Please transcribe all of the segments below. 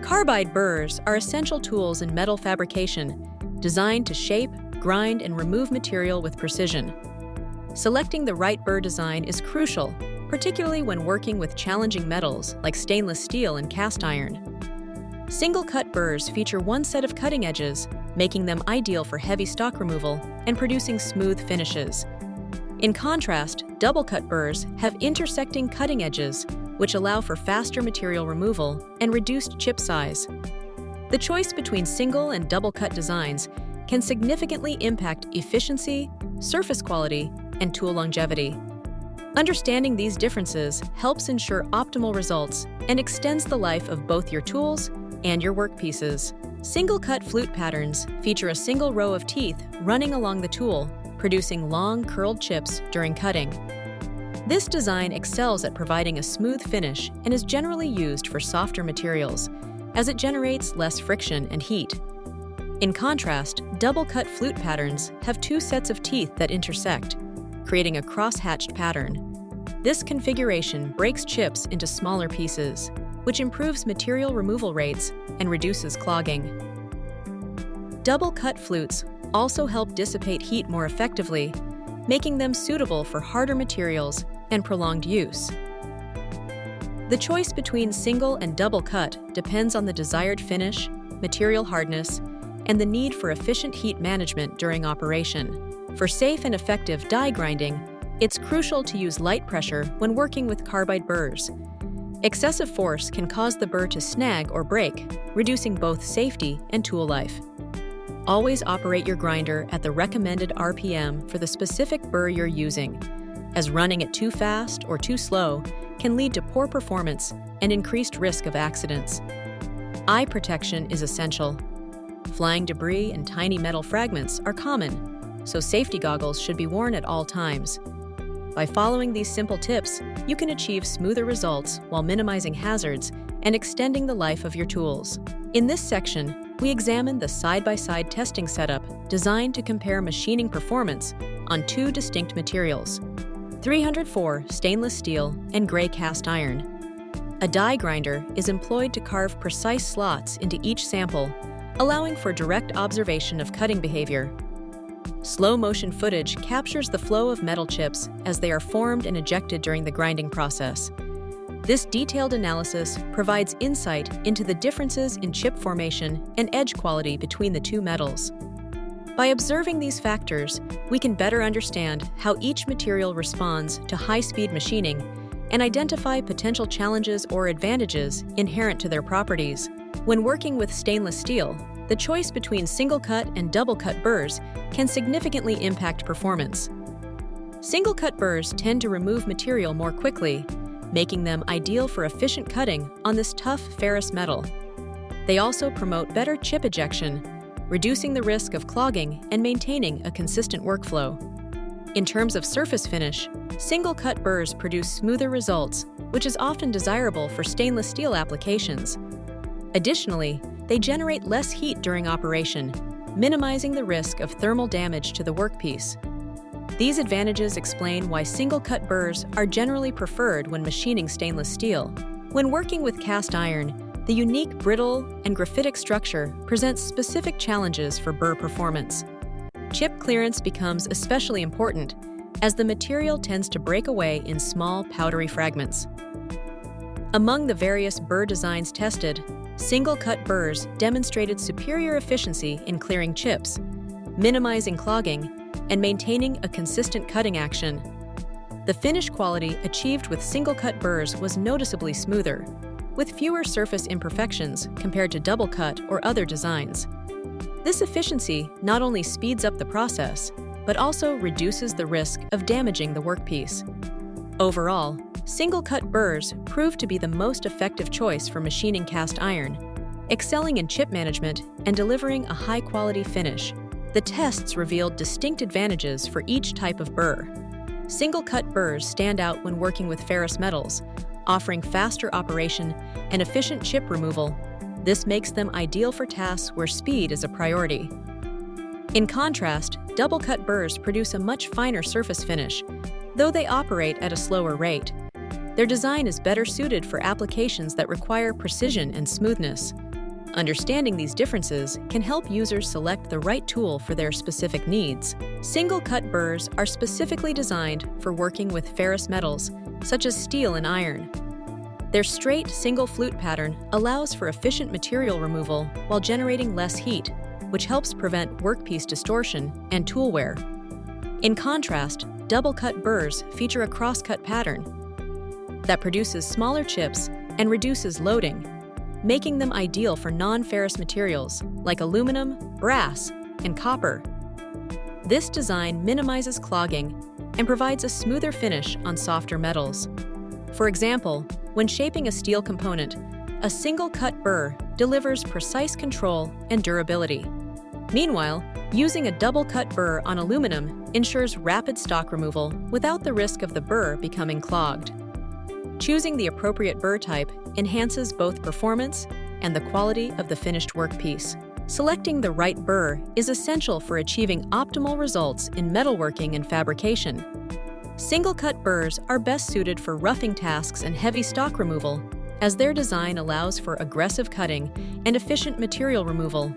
Carbide burrs are essential tools in metal fabrication, designed to shape, grind, and remove material with precision. Selecting the right burr design is crucial, particularly when working with challenging metals like stainless steel and cast iron. Single-cut burrs feature one set of cutting edges, making them ideal for heavy stock removal and producing smooth finishes. In contrast, double-cut burrs have intersecting cutting edges, which allow for faster material removal and reduced chip size. The choice between single and double-cut designs can significantly impact efficiency, surface quality, and tool longevity. Understanding these differences helps ensure optimal results and extends the life of both your tools and your workpieces. Single-cut flute patterns feature a single row of teeth running along the tool, producing long, curled chips during cutting. This design excels at providing a smooth finish and is generally used for softer materials, as it generates less friction and heat. In contrast, double-cut flute patterns have two sets of teeth that intersect, creating a cross-hatched pattern. This configuration breaks chips into smaller pieces, which improves material removal rates and reduces clogging. Double-cut flutes also help dissipate heat more effectively, making them suitable for harder materials and prolonged use. The choice between single and double cut depends on the desired finish, material hardness, and the need for efficient heat management during operation. For safe and effective die grinding, it's crucial to use light pressure when working with carbide burrs. Excessive force can cause the burr to snag or break, reducing both safety and tool life. Always operate your grinder at the recommended RPM for the specific burr you're using, as running it too fast or too slow can lead to poor performance and increased risk of accidents. Eye protection is essential. Flying debris and tiny metal fragments are common, so safety goggles should be worn at all times. By following these simple tips, you can achieve smoother results while minimizing hazards and extending the life of your tools. In this section, we examine the side-by-side testing setup designed to compare machining performance on two distinct materials: 304 stainless steel and gray cast iron. A die grinder is employed to carve precise slots into each sample, allowing for direct observation of cutting behavior. Slow-motion footage captures the flow of metal chips as they are formed and ejected during the grinding process. This detailed analysis provides insight into the differences in chip formation and edge quality between the two metals. By observing these factors, we can better understand how each material responds to high-speed machining and identify potential challenges or advantages inherent to their properties. When working with stainless steel, the choice between single-cut and double-cut burrs can significantly impact performance. Single-cut burrs tend to remove material more quickly, making them ideal for efficient cutting on this tough ferrous metal. They also promote better chip ejection, reducing the risk of clogging and maintaining a consistent workflow. In terms of surface finish, single-cut burrs produce smoother results, which is often desirable for stainless steel applications. Additionally, they generate less heat during operation, minimizing the risk of thermal damage to the workpiece. These advantages explain why single-cut burrs are generally preferred when machining stainless steel. When working with cast iron, the unique brittle and graphitic structure presents specific challenges for burr performance. Chip clearance becomes especially important, as the material tends to break away in small, powdery fragments. Among the various burr designs tested, single-cut burrs demonstrated superior efficiency in clearing chips, minimizing clogging, and maintaining a consistent cutting action. The finish quality achieved with single-cut burrs was noticeably smoother, with fewer surface imperfections compared to double-cut or other designs. This efficiency not only speeds up the process, but also reduces the risk of damaging the workpiece. Overall, single-cut burrs proved to be the most effective choice for machining cast iron, excelling in chip management and delivering a high-quality finish. The tests revealed distinct advantages for each type of burr. Single-cut burrs stand out when working with ferrous metals, offering faster operation and efficient chip removal. This makes them ideal for tasks where speed is a priority. In contrast, double-cut burrs produce a much finer surface finish, though they operate at a slower rate. Their design is better suited for applications that require precision and smoothness. Understanding these differences can help users select the right tool for their specific needs. Single-cut burrs are specifically designed for working with ferrous metals, such as steel and iron. Their straight, single flute pattern allows for efficient material removal while generating less heat, which helps prevent workpiece distortion and tool wear. In contrast, double-cut burrs feature a cross-cut pattern that produces smaller chips and reduces loading, making them ideal for non-ferrous materials like aluminum, brass, and copper. This design minimizes clogging and provides a smoother finish on softer metals. For example, when shaping a steel component, a single-cut burr delivers precise control and durability. Meanwhile, using a double-cut burr on aluminum ensures rapid stock removal without the risk of the burr becoming clogged. Choosing the appropriate burr type enhances both performance and the quality of the finished workpiece. Selecting the right burr is essential for achieving optimal results in metalworking and fabrication. Single-cut burrs are best suited for roughing tasks and heavy stock removal, as their design allows for aggressive cutting and efficient material removal.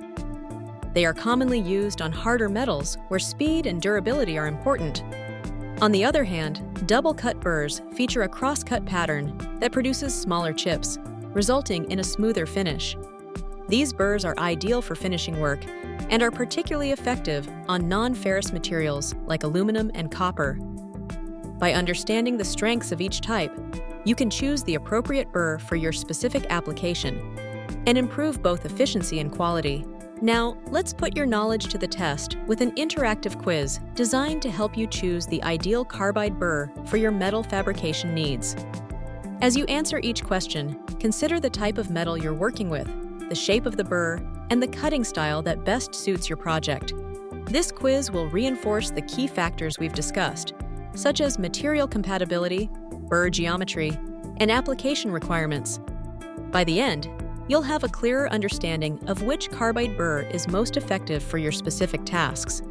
They are commonly used on harder metals where speed and durability are important. On the other hand, double-cut burrs feature a cross-cut pattern that produces smaller chips, resulting in a smoother finish. These burrs are ideal for finishing work and are particularly effective on non-ferrous materials like aluminum and copper. By understanding the strengths of each type, you can choose the appropriate burr for your specific application and improve both efficiency and quality. Now, let's put your knowledge to the test with an interactive quiz designed to help you choose the ideal carbide burr for your metal fabrication needs. As you answer each question, consider the type of metal you're working with, the shape of the burr, and the cutting style that best suits your project. This quiz will reinforce the key factors we've discussed, such as material compatibility, burr geometry, and application requirements. By the end, you'll have a clearer understanding of which carbide burr is most effective for your specific tasks.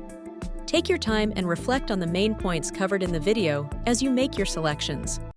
Take your time and reflect on the main points covered in the video as you make your selections.